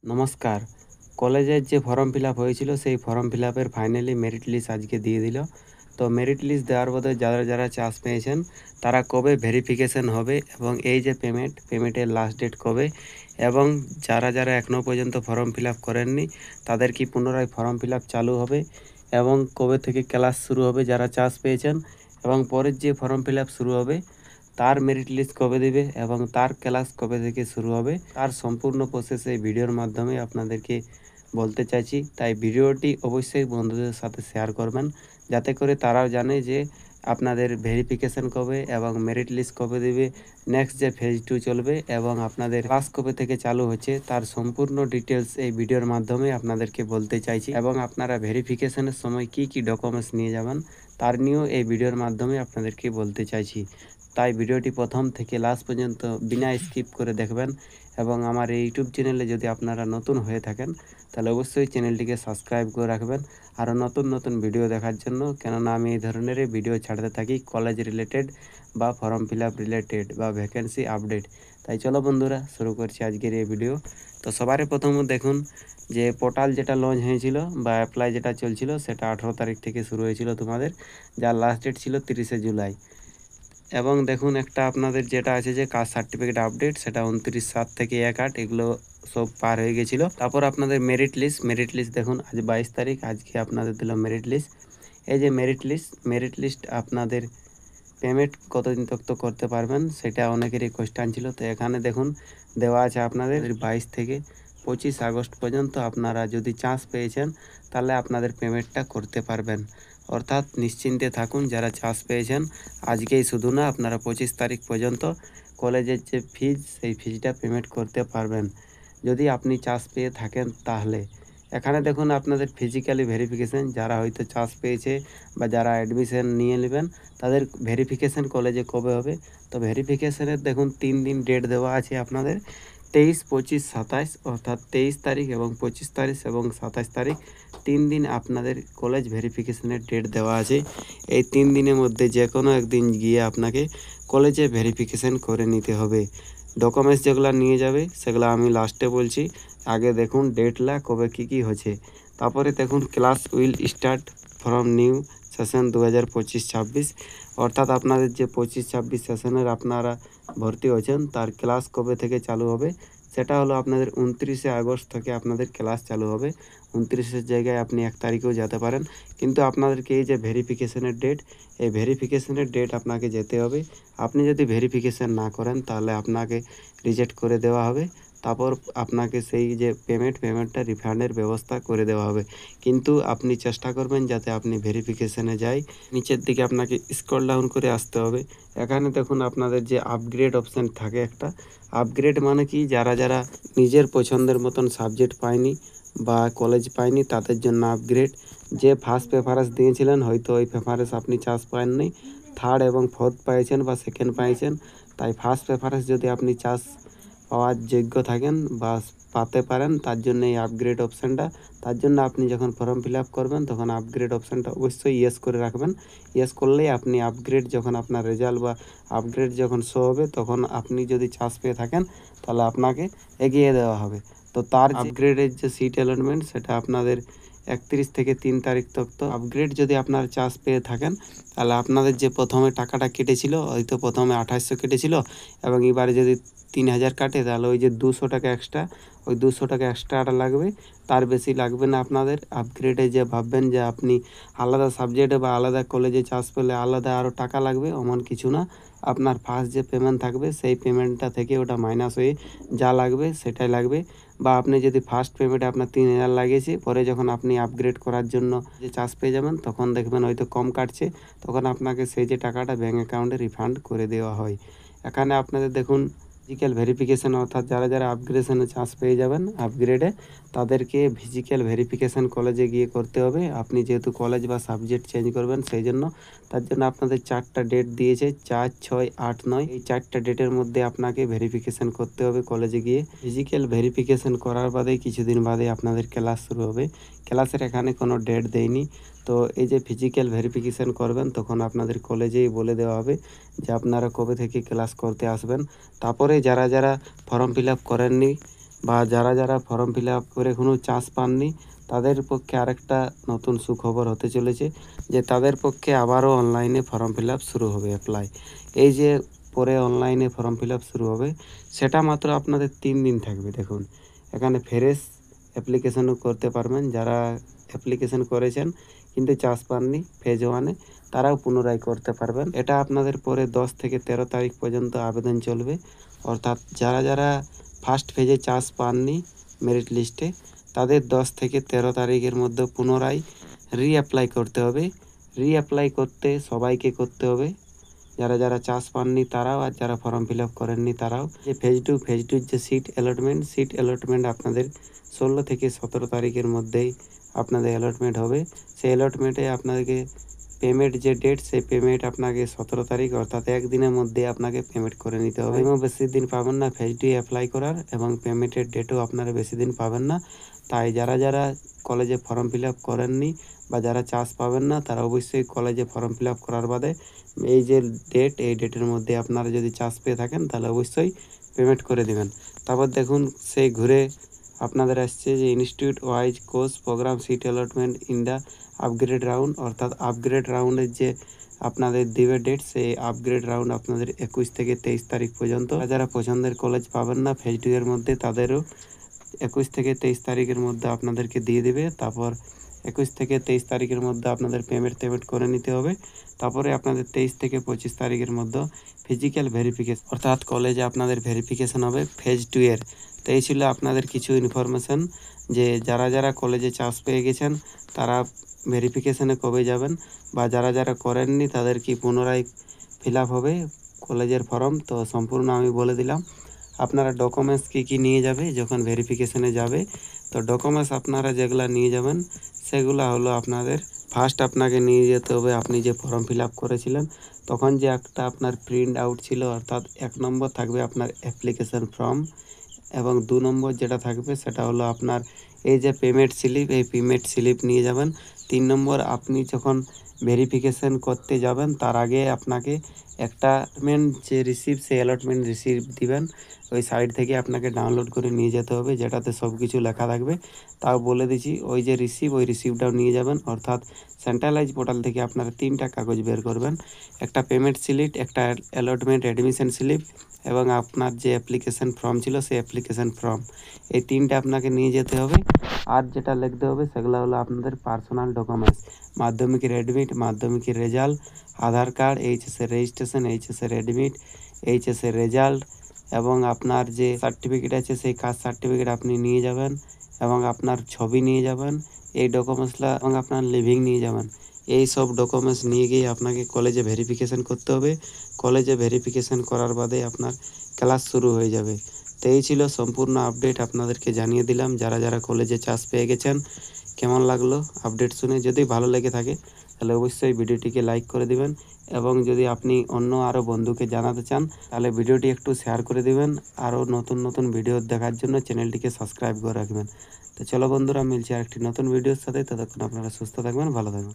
নমস্কার। কলেজের যে ফর্ম ফিল আপ হয়েছিল সেই ফর্ম ফিল আপের ফাইনালি মেরিট লিস্ট আজকে দিয়ে দিল। তো মেরিট লিস্ট দেওয়ার পরে যারা যারা চান্স পেয়েছেন তারা কবে ভেরিফিকেশন হবে এবং এই যে পেমেন্টের লাস্ট ডেট কবে, এবং যারা যারা এখনও পর্যন্ত ফর্ম ফিল আপ করেননি তাদের কি পুনরায় ফর্ম ফিল আপ চালু হবে এবং কবে থেকে ক্লাস শুরু হবে যারা চান্স পেয়েছেন, এবং পরের যে ফর্ম ফিল আপ শুরু হবে তার মেরিট লিস্ট কবে দেবে এবং তার ক্লাস কবে থেকে শুরু হবে, তার সম্পূর্ণ প্রসেস এই ভিডিওর মাধ্যমে আপনাদেরকে বলতে চাইছি। তাই ভিডিওটি অবশ্যই বন্ধুদের সাথে শেয়ার করবেন, যাতে করে তারাও জানে যে আপনাদের ভেরিফিকেশন কবে এবং মেরিট লিস্ট কবে দেবে, নেক্সট যে ফেজ 2 চলবে এবং আপনাদের ক্লাস কবে থেকে চালু হচ্ছে তার সম্পূর্ণ ডিটেলস এই ভিডিওর মাধ্যমে আপনাদেরকে বলতে চাইছি, এবং আপনারা ভেরিফিকেশনের সময় কি কি ডকুমেন্টস নিয়ে যাবেন তার নিয়েও এই ভিডিওর মাধ্যমে আপনাদেরকে বলতে চাইছি। তাই ভিডিওটি প্রথম থেকে লাস্ট পর্যন্ত বিনা স্কিপ করে দেখবেন, এবং আমার এই ইউটিউব চ্যানেলে যদি আপনারা নতুন হয়ে থাকেন তাহলে অবশ্যই চ্যানেলটিকে সাবস্ক্রাইব করে রাখবেন আরও নতুন নতুন ভিডিও দেখার জন্য, কেননা আমি এই ধরনের ভিডিও ছাড়তে থাকি কলেজ রিলেটেড বা ফর্ম ফিল আপ রিলেটেড বা ভ্যাকেন্সি আপডেট। তাই চলো বন্ধুরা, শুরু করছি আজকের এই ভিডিও। তো সবার প্রথম দেখুন যে পোর্টাল যেটা লঞ্চ হয়েছিল বা অ্যাপ্লাই যেটা চলছিল সেটা 18 তারিখ থেকে শুরু হয়েছিল তোমাদের, যার লাস্ট ডেট ছিল 30শে জুলাই। এবং দেখুন একটা আপনাদের যেটা আছে যে কাস্ট সার্টিফিকেট আপডেট, সেটা 29/7 থেকে 1/8 এগুলো সব পার হয়ে গেছিলো। তারপর আপনাদের মেরিট লিস্ট দেখুন আজ 22 তারিখ, আজকে আপনাদের দিল মেরিট লিস্ট। এই যে মেরিট লিস্ট আপনাদের পেমেন্ট কতদিন তক তো করতে পারবেন সেটা অনেকেরই কোয়েশ্চান ছিল। তো এখানে দেখুন দেওয়া আছে আপনাদের 22 থেকে 25 আগস্ট পর্যন্ত আপনারা যদি চান্স পেয়েছেন তাহলে আপনাদের পেমেন্টটা করতে পারবেন। অর্থাৎ নিশ্চিন্তে থাকুন, যারা চান্স পেয়েছেন আজকেই শুধু না, আপনারা 25 তারিখ পর্যন্ত কলেজের যে ফিজ সেই ফিজটা পেমেন্ট করতে পারবেন যদি আপনি চান্স পেয়ে থাকেন তাহলে। এখানে দেখুন আপনাদের ফিজিক্যালি ভেরিফিকেশান, যারা হয়তো চান্স পেয়েছে বা যারা অ্যাডমিশন নিয়ে নেবেন তাদের ভেরিফিকেশান কলেজে কবে হবে। তো ভেরিফিকেশানের দেখুন 3 দিন ডেট দেওয়া আছে আপনাদের, 23, 25, 27, অর্থাৎ 23 তারিখ এবং 25 তারিখ এবং 27 তারিখ 3 দিন আপনাদের কলেজ ভেরিফিকেশানের ডেট দেওয়া আছে। এই 3 দিনের মধ্যে যে কোনো একদিন গিয়ে আপনাকে কলেজে ভেরিফিকেশান করে নিতে হবে। ডকুমেন্টস যেগুলো নিয়ে যাবে সেগুলো আমি লাস্টে বলছি, আগে দেখুন ডেটলা কবে কী হচ্ছে। তারপরে দেখুন class will start from new session 2025-26, অর্থাৎ আপনাদের যে 25-26 সেশনের আপনারা ভর্তি হয়েছেন তার ক্লাস কবে থেকে চালু হবে, সেটা হলো আপনাদের 29শে আগস্ট থেকে আপনাদের ক্লাস চালু হবে। 29-এর জায়গায় আপনি 1 তারিখেও যেতে পারেন, কিন্তু আপনাদেরকে এই যে ভেরিফিকেশনের ডেট, এই ভেরিফিকেশনের ডেট আপনাকে যেতে হবে। আপনি যদি ভেরিফিকেশন না করেন তাহলে আপনাকে রিজেক্ট করে দেওয়া হবে। তারপর আপনাকে সেই যে পেমেন্টটা রিফান্ডের ব্যবস্থা করে দেওয়া হবে, কিন্তু আপনি চেষ্টা করবেন যাতে আপনি ভেরিফিকেশনে যাই। নিচের দিকে আপনাকে স্ক্রল ডাউন করে আসতে হবে। এখানে দেখুন আপনাদের যে আপগ্রেড অপশান থাকে একটা, আপগ্রেড মানে কি, যারা যারা নিজের পছন্দের মতন সাবজেক্ট পায়নি বা কলেজ পায়নি তাদের জন্য আপগ্রেড। যে ফার্স্ট প্রেফারেন্স দিয়েছিলেন হয়তো ওই প্রেফারেন্স আপনি চান্স পাননি, থার্ড এবং ফোর্থ পাইছেন বা সেকেন্ড পাইছেন, তাই ফার্স্ট প্রেফারেন্স যদি আপনি চান্স পাওয়ার যোগ্য থাকেন বা পাতে পারেন তার জন্য এই আপগ্রেড অপশানটা। তার জন্য আপনি যখন ফর্ম ফিল আপ করবেন তখন আপগ্রেড অপশানটা অবশ্যই ইয়েস করে রাখবেন। ইয়েস করলেই আপনি আপগ্রেড, যখন আপনার রেজাল্ট বা আপগ্রেড যখন শো হবে তখন আপনি যদি চান্স পেয়ে থাকেন তাহলে আপনাকে এগিয়ে দেওয়া হবে। তো তার আপগ্রেডের যে সিট অ্যালটমেন্ট সেটা আপনাদের 31 থেকে 3 তারিখ তক। তো আপগ্রেড যদি আপনার চান্স পেয়ে থাকেন তাহলে আপনাদের যে প্রথমে টাকাটা কেটেছিল, হয়তো প্রথমে 2800 কেটেছিল এবং এবারে যদি 3000 কাটে তাহলে ওই যে 200 টাকা এক্সট্রা, ওই 200 টাকা এক্সট্রাটা লাগবে, তার বেশি লাগবে না আপনাদের। আপগ্রেডে যে ভাববেন যে আপনি আলাদা সাবজেক্টে বা আলাদা কলেজে চান্স পেলে আলাদা আরও টাকা লাগবে, এমন কিছু না। আপনার ফার্স্ট যে পেমেন্ট থাকবে সেই পেমেন্টটা থেকে ওটা মাইনাস হয়ে যা লাগবে সেটাই লাগবে। বা আপনি যদি ফার্স্ট পেমেন্টে আপনার 3000 লাগিয়েছে, পরে যখন আপনি আপগ্রেড করার জন্য যে চান্স পেয়ে যাবেন তখন দেখবেন হয়তো কম কাটছে, তখন আপনাকে সেই যে টাকাটা ব্যাঙ্ক অ্যাকাউন্টে রিফান্ড করে দেওয়া হয়। এখানে আপনাদের দেখুন ফিজিক্যাল ভেরিফিকেশান, অর্থাৎ যারা যারা আপগ্রেডেশনে চান্স পেয়ে যাবেন আপগ্রেডে, তাদেরকে ফিজিক্যাল ভেরিফিকেশান কলেজে গিয়ে করতে হবে। আপনি যেহেতু কলেজ বা সাবজেক্ট চেঞ্জ করবেন সেই জন্য, তার জন্য আপনাদের 4টা ডেট দিয়েছে, 4, 6, 8, 9। এই 4টা ডেটের মধ্যে আপনাকে ভেরিফিকেশান করতে হবে কলেজে গিয়ে। ফিজিক্যাল ভেরিফিকেশান করার বাদেই কিছুদিন বাদে আপনাদের ক্লাস শুরু হবে। ক্লাসের এখানে কোনো ডেট দেয়নি। তো এই যে ফিজিক্যাল ভেরিফিকেশান করবেন তখন আপনাদের কলেজেই বলে দেওয়া হবে যে আপনারা কবে থেকে ক্লাস করতে আসবেন। তারপরে যারা যারা ফর্ম ফিল আপ করেননি বা যারা যারা ফর্ম ফিল আপ করে কোনো চান্স পাননি তাদের পক্ষে আরেকটা নতুন সুখবর হতে চলেছে যে তাদের পক্ষে আবারও অনলাইনে ফর্ম ফিল আপ শুরু হবে অ্যাপ্লাই। এই যে পরে অনলাইনে ফর্ম ফিল আপ শুরু হবে সেটা মাত্র আপনাদের 3 দিন থাকবে। দেখুন এখানে ফ্রেশ অ্যাপ্লিকেশনও করতে পারবেন, যারা অ্যাপ্লিকেশন করেছেন কিন্তু চান্স পাননি ফেজ 1-এ তারাও পুনরায় করতে পারবেন। এটা আপনাদের পরে 10 থেকে 13 তারিখ পর্যন্ত আবেদন চলবে। অর্থাৎ যারা যারা ফার্স্ট ফেজে চান্স পাননি মেরিট লিস্টে তাদের 10 থেকে 13 তারিখের মধ্যে পুনরায় অ্যাপ্লাই করতে হবে। অ্যাপ্লাই করতে সবাইকে করতে হবে, যারা যারা চান্স পাননি তারাও আর যারা ফর্ম ফিল আপ করেননি তারাও। যে ফেজ টুর যে সিট অ্যালটমেন্ট আপনাদের 16 থেকে 17 তারিখের মধ্যেই আপনাদের অ্যালটমেন্ট হবে। সেই অ্যালটমেন্টে আপনাদেরকে পেমেন্ট যে ডেট সেই পেমেন্ট আপনাকে 17 তারিখ অর্থাৎ একদিনের মধ্যে আপনাকে পেমেন্ট করে নিতে হবে। এবং বেশি দিন পাবেন না ফেজ 2 অ্যাপ্লাই করার, এবং পেমেন্টের ডেটও আপনারা বেশি দিন পাবেন না। তাই যারা যারা কলেজে ফর্ম ফিল আপ করেননি বা যারা চান্স পাবেন না তারা অবশ্যই কলেজে ফর্ম ফিল আপ করার বাদে এই যে ডেট এই ডেটের মধ্যে আপনারা যদি চান্স পেয়ে থাকেন তাহলে অবশ্যই পেমেন্ট করে দেবেন। তারপর দেখুন সেই ঘুরে আপনাদের আসছে যে institute wise course programme seat allotment in the upgrade round, অর্থাৎ আপগ্রেড রাউন্ডের যে আপনাদের দিবে ডেট সেই আপগ্রেড রাউন্ড আপনাদের 21 থেকে 23 তারিখ পর্যন্ত। যারা পছন্দের কলেজ পাবেন না ফেজ 2 এর মধ্যে তাদেরও 21 থেকে 23 তারিখের মধ্যে আপনাদেরকে দিয়ে দেবে। তারপর 21 থেকে 23 তারিখের মধ্যে আপনাদের পেমেন্ট করে নিতে হবে। তারপরে আপনাদের 23 থেকে 25 তারিখের মধ্যে ফিজিক্যাল ভেরিফিকেশন অর্থাৎ কলেজে আপনাদের ভেরিফিকেশন হবে ফেজ 2 এর। তো এই ছিল আপনাদের কিছু ইনফরমেশন যে যারা যারা কলেজে চান্স পেয়ে গেছেন তারা ভেরিফিকেশনে কবে যাবেন, বা যারা যারা করেননি তাদের কি পুনরায় ফিল আপ হবে কলেজের ফর্ম। তো সম্পূর্ণ আমি বলে দিলাম। আপনারা ডকুমেন্টস কী কী নিয়ে যাবে যখন ভেরিফিকেশনে যাবে। তো ডকুমেন্টস আপনারা যেগুলো নিয়ে যাবেন সেগুলো হলো আপনাদের ফার্স্ট আপনাকে নিয়ে যেতে হবে আপনি যে ফর্ম ফিল আপ করেছিলেন তখন যে একটা আপনার প্রিন্ট আউট ছিল, অর্থাৎ 1 নম্বর থাকবে আপনার অ্যাপ্লিকেশন ফর্ম, এবং 2 নম্বর যেটা থাকবে সেটা হলো আপনার এই যে পেমেন্ট স্লিপ, এই পেমেন্ট স্লিপ নিয়ে যাবেন। 3 নম্বর আপনি যখন ভেরিফিকেশন করতে যাবেন তার আগে আপনাকে একটা যে রিসিপ্ট সেই অ্যালটমেন্ট রিসিপ্ট দিবেন, ওই সাইট থেকে আপনাকে ডাউনলোড করে নিয়ে যেতে হবে যেটাতে সব কিছু লেখা থাকবে। তাও বলে দিচ্ছি ওই যে ওই রিসিপ্টটাও নিয়ে যাবেন। অর্থাৎ সেন্ট্রালাইজ পোর্টাল থেকে আপনারা 3টা কাগজ বের করবেন, একটা পেমেন্ট স্লিপ, একটা অ্যালটমেন্ট অ্যাডমিশন স্লিপ, এবং আপনার যে অ্যাপ্লিকেশন ফর্ম ছিল সেই অ্যাপ্লিকেশন ফর্ম। এই 3টা আপনাকে নিয়ে যেতে হবে। আর যেটা লিখতে হবে সেগুলো হলো আপনাদের পার্সোনাল ডকুমেন্টস, মাধ্যমিকের অ্যাডমিট, মাধ্যমিকের রেজাল্ট, আধার কার্ড, এইচএসের রেজিস্ট্রেশন, এইচএসের অ্যাডমিট, এইচএসের রেজাল্ট, এবং আপনার যে সার্টিফিকেট আছে সেই কাস্ট সার্টিফিকেট আপনি নিয়ে যাবেন, এবং আপনার ছবি নিয়ে যাবেন এই ডকুমেন্টসটা, এবং আপনার লিভিং নিয়ে যাবেন। এই সব ডকুমেন্টস নিয়ে গিয়ে আপনাকে কলেজে ভেরিফিকেশন করতে হবে। কলেজে ভেরিফিকেশন করার বাদে আপনার ক্লাস শুরু হয়ে যাবে। তো এই ছিল সম্পূর্ণ আপডেট, আপনাদেরকে জানিয়ে দিলাম যারা যারা কলেজে চান্স পেয়ে গেছেন। কেমন লাগলো আপডেট শুনে? যদি ভালো লেগে থাকে তাহলে অবশ্যই ভিডিওটিকে লাইক করে দিবেন, এবং যদি আপনি অন্য আরও বন্ধুকে জানাতে চান তাহলে ভিডিওটি একটু শেয়ার করে দিবেন। আরও নতুন নতুন ভিডিও দেখার জন্য চ্যানেলটিকে সাবস্ক্রাইব করে রাখবেন। তো চলো বন্ধুরা, মিলছি আরেকটি নতুন ভিডিওর সাথে। ততক্ষণ আপনারা সুস্থ থাকবেন, ভালো থাকবেন।